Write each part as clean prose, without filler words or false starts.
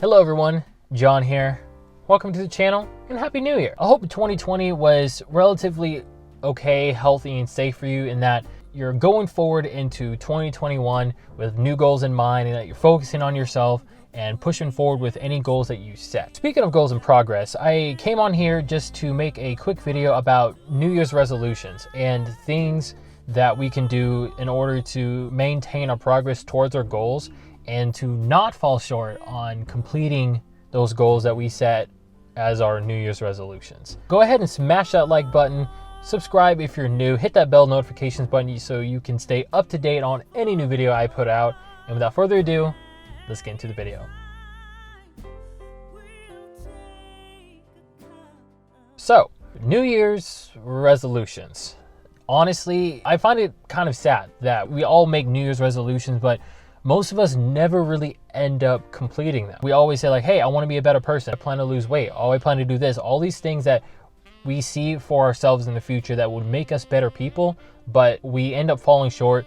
Hello everyone, John here. Welcome to the channel and Happy New Year. I hope 2020 was relatively okay, healthy, and safe for you in that you're going forward into 2021 with new goals in mind and that you're focusing on yourself and pushing forward with any goals that you set. Speaking of goals in progress, I came on here just to make a quick video about New Year's resolutions and things that we can do in order to maintain our progress towards our goals and to not fall short on completing those goals that we set as our New Year's resolutions. Go ahead and smash that like button, subscribe if you're new, hit that bell notifications button so you can stay up to date on any new video I put out. And without further ado, let's get into the video. So, New Year's resolutions. Honestly, I find it kind of sad that we all make New Year's resolutions, but most of us never really end up completing them. We always say like, hey, I want to be a better person. I plan to lose weight. Oh, I plan to do this. All these things that we see for ourselves in the future that would make us better people, but we end up falling short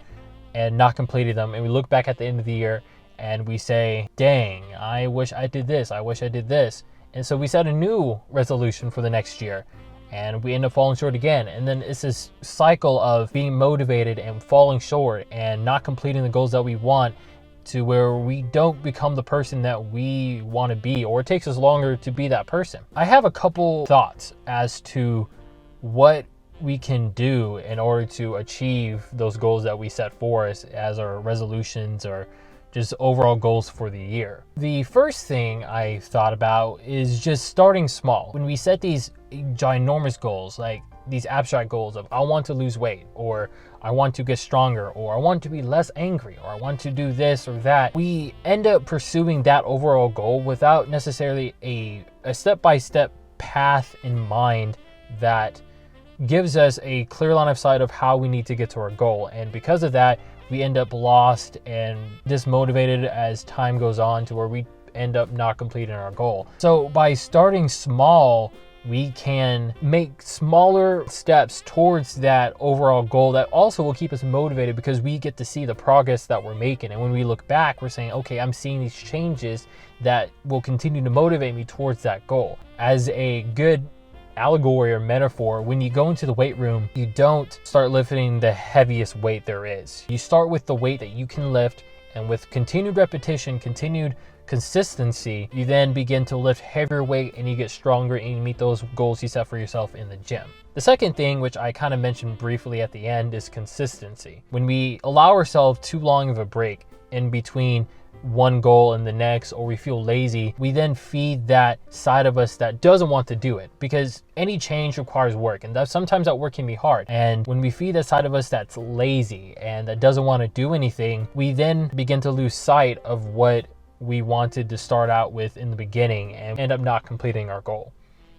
and not completing them. And we look back at the end of the year and we say, dang, I wish I did this. I wish I did this. And so we set a new resolution for the next year and we end up falling short again. And then it's this cycle of being motivated and falling short and not completing the goals that we want, to where we don't become the person that we want to be, or it takes us longer to be that person. I have a couple thoughts as to what we can do in order to achieve those goals that we set for us as our resolutions or just overall goals for the year. The first thing I thought about is just starting small. When we set these ginormous goals, like these abstract goals of I want to lose weight, or I want to get stronger, or I want to be less angry, or I want to do this or that, we end up pursuing that overall goal without necessarily a step-by-step path in mind that gives us a clear line of sight of how we need to get to our goal. And because of that, we end up lost and dismotivated as time goes on, to where we end up not completing our goal. So by starting small, we can make smaller steps towards that overall goal that also will keep us motivated, because we get to see the progress that we're making. And when we look back, we're saying, okay, I'm seeing these changes that will continue to motivate me towards that goal. As a good allegory or metaphor, when you go into the weight room, you don't start lifting the heaviest weight there is. You start with the weight that you can lift, and with continued repetition, continued consistency, you then begin to lift heavier weight and you get stronger and you meet those goals you set for yourself in the gym. The second thing, which I kind of mentioned briefly at the end, is consistency. When we allow ourselves too long of a break in between one goal and the next, or we feel lazy, we then feed that side of us that doesn't want to do it, because any change requires work, and sometimes that work can be hard. And when we feed that side of us that's lazy and that doesn't want to do anything, we then begin to lose sight of what we wanted to start out with in the beginning and end up not completing our goal.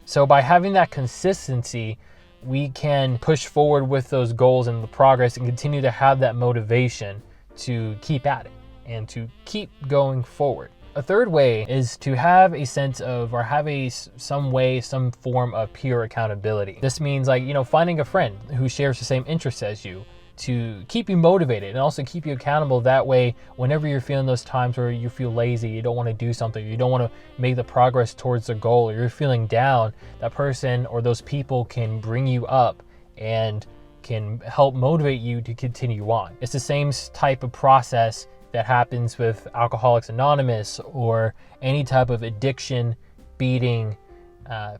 So by having that consistency, we can push forward with those goals and the progress and continue to have that motivation to keep at it and to keep going forward. A third way is to have a sense of, or have some form of peer accountability. This means, like, finding a friend who shares the same interests as you to keep you motivated and also keep you accountable. That way, whenever you're feeling those times where you feel lazy, you don't want to do something, you don't want to make the progress towards the goal, or you're feeling down, that person or those people can bring you up and can help motivate you to continue on. It's the same type of process that happens with Alcoholics Anonymous or any type of addiction beating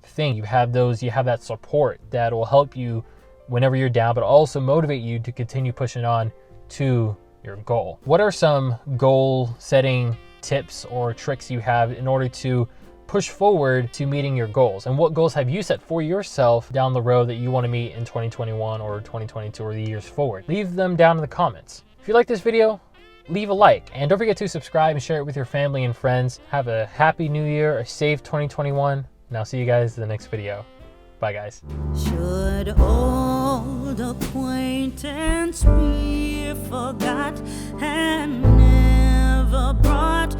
thing. You have that support that will help you whenever you're down, but also motivate you to continue pushing on to your goal. What are some goal setting tips or tricks you have in order to push forward to meeting your goals? And what goals have you set for yourself down the road that you want to meet in 2021 or 2022 or the years forward? Leave them down in the comments. If you like this video, leave a like, and don't forget to subscribe and share it with your family and friends. Have a happy new year, a safe 2021, and I'll see you guys in the next video. Bye, guys. Should old acquaintance be forgot and never brought